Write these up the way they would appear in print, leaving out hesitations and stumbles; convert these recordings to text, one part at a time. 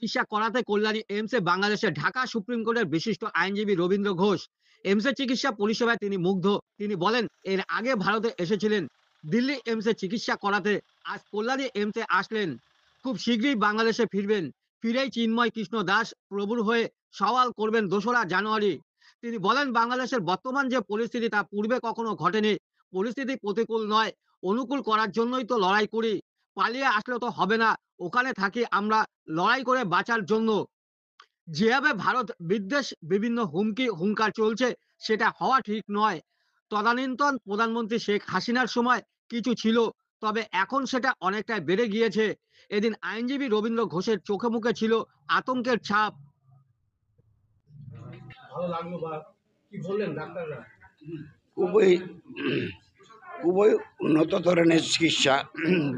চিকিৎসা করাতে কল্যাণী এইমসে বাংলাদেশের ঢাকা সুপ্রিম কোর্টের বিশিষ্ট আইনজীবী রবীন্দ্র ঘোষ এইমসের চিকিৎসা পরিষেবায় তিনি মুগ্ধ। তিনি বলেন, এর আগে ভারতে এসেছিলেন দিল্লি এইমসে চিকিৎসা করাতে, আজ কল্যাণী এইমসে আসলেন। খুব শীঘ্রই বাংলাদেশে ফিরবেন। ফিরেই চিন্ময় কৃষ্ণ দাস প্রভুর হয়ে সওয়াল করবেন ২রা জানুয়ারি। তিনি বলেন, বাংলাদেশের বর্তমান যে পরিস্থিতি তা পূর্বে কখনো ঘটেনি। পরিস্থিতি প্রতিকূল নয়, অনুকূল করার জন্যই তো লড়াই করি। পালিয়ে আসলে তো হবে না, ওখানে থাকি আমরা লড়াই করে বাঁচার জন্য। যেভাবে ভারত বিদ্বেষ বিভিন্ন হুঙ্কার চলছে, সেটা হওয়া ঠিক নয়। তদানীন্তন প্রধানমন্ত্রী শেখ হাসিনার সময় কিছু ছিল, তবে এখন সেটা অনেকটাই বেড়ে গিয়েছে। এদিন আইনজীবী রবীন্দ্র ঘোষের চোখে মুখে ছিল আতঙ্কের ছাপ। ভালো লাগলো বা কি বললেন ডাক্তাররা? খুবই খুবই উন্নত ধরনের চিকিৎসা।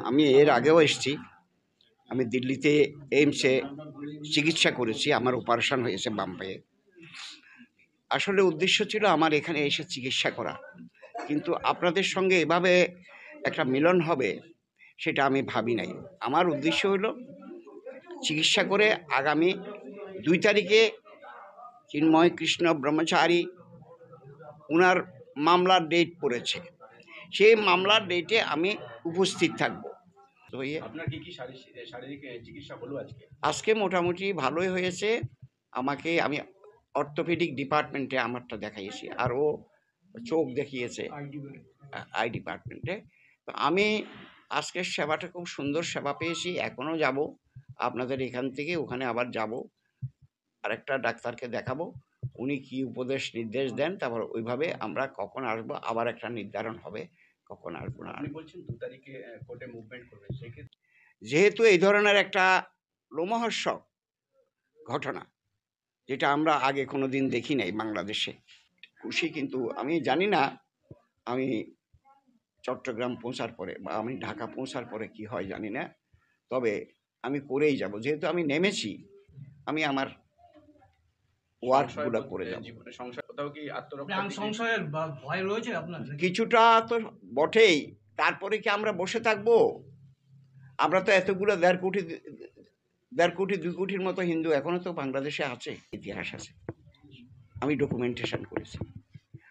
আমি এর আগেও এসেছি। আমি দিল্লিতে এইমসে চিকিৎসা করেছি, আমার অপারেশন হয়েছে বাম পায়ে। আসলে উদ্দেশ্য ছিল আমার এখানে এসে চিকিৎসা করা, কিন্তু আপনাদের সঙ্গে এভাবে একটা মিলন হবে সেটা আমি ভাবি নাই। আমার উদ্দেশ্য হলো চিকিৎসা করে আগামী 2 তারিখে চিন্ময় কৃষ্ণ ব্রহ্মচারী ওনার মামলার ডেট পড়েছে, সেই মামলার ডেটে আমি উপস্থিত থাকব। তো আপনার কি কি শারীরিক চিকিৎসা হলো আজকে? আজকে মোটামুটি ভালোই হয়েছে। আমি অর্থোপেডিক ডিপার্টমেন্টে আমারটা দেখাইছি, আর ও চোখ দেখিয়েছে আই ডিপার্টমেন্টে। তো আমি আজকের সেবাটা খুব সুন্দর সেবা পেয়েছি। এখনও যাব আপনাদের এখান থেকে ওখানে, আবার যাব আরেকটা ডাক্তারকে দেখাবো, উনি কি উপদেশ নির্দেশ দেন, তারপর ওইভাবে আমরা কখন আসবো আবার একটা নির্ধারণ হবে কখন আসবো না। আপনি বলছেন 2 তারিখে কোর্টে মুভমেন্ট করবেন, সেক্ষেত্রে যেহেতু এই ধরনের একটা লোমহর্ষক ঘটনা, যেটা আমরা আগে কোনো দিন দেখি নাই বাংলাদেশে, খুশি। কিন্তু আমি জানি না আমি চট্টগ্রাম পৌঁছার পরে বা আমি ঢাকা পৌঁছার পরে কি হয় জানি না, তবে আমি করেই যাব। যেহেতু আমি নেমেছি, আমি আমার ওয়ার্কগুলো করে যাব। জীবনে সংসার কোথাও কি আত্মরক্ষা প্রাণ সংশয়ের ভয় রয়েছে আপনার? কিছুটা তো বটেই। তারপরে কি আমরা বসে থাকবো? আমরা তো এতগুলো 1.5 কোটি 2 কোটির মতো হিন্দু এখনো তো বাংলাদেশে আছে, ইতিহাস আছে, আমি ডকুমেন্টেশন করেছি।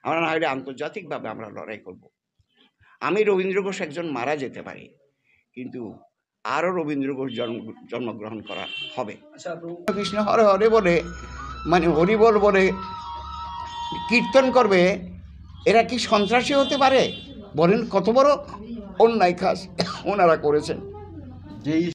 আমরা না হলে আন্তর্জাতিকভাবে আমরা লড়াই করব। আমি রবীন্দ্র ঘোষ একজন মারা যেতে পারি, কিন্তু আরও রবীন্দ্র ঘোষ জন্মগ্রহণ করা হবে। কৃষ্ণ হরে হরে বলে, মানে হরিবল বলে কীর্তন করবে, এরা কি সন্ত্রাসী হতে পারে? বলেন, কত বড় অন্যায় কাজ ওনারা করেছেন। যেই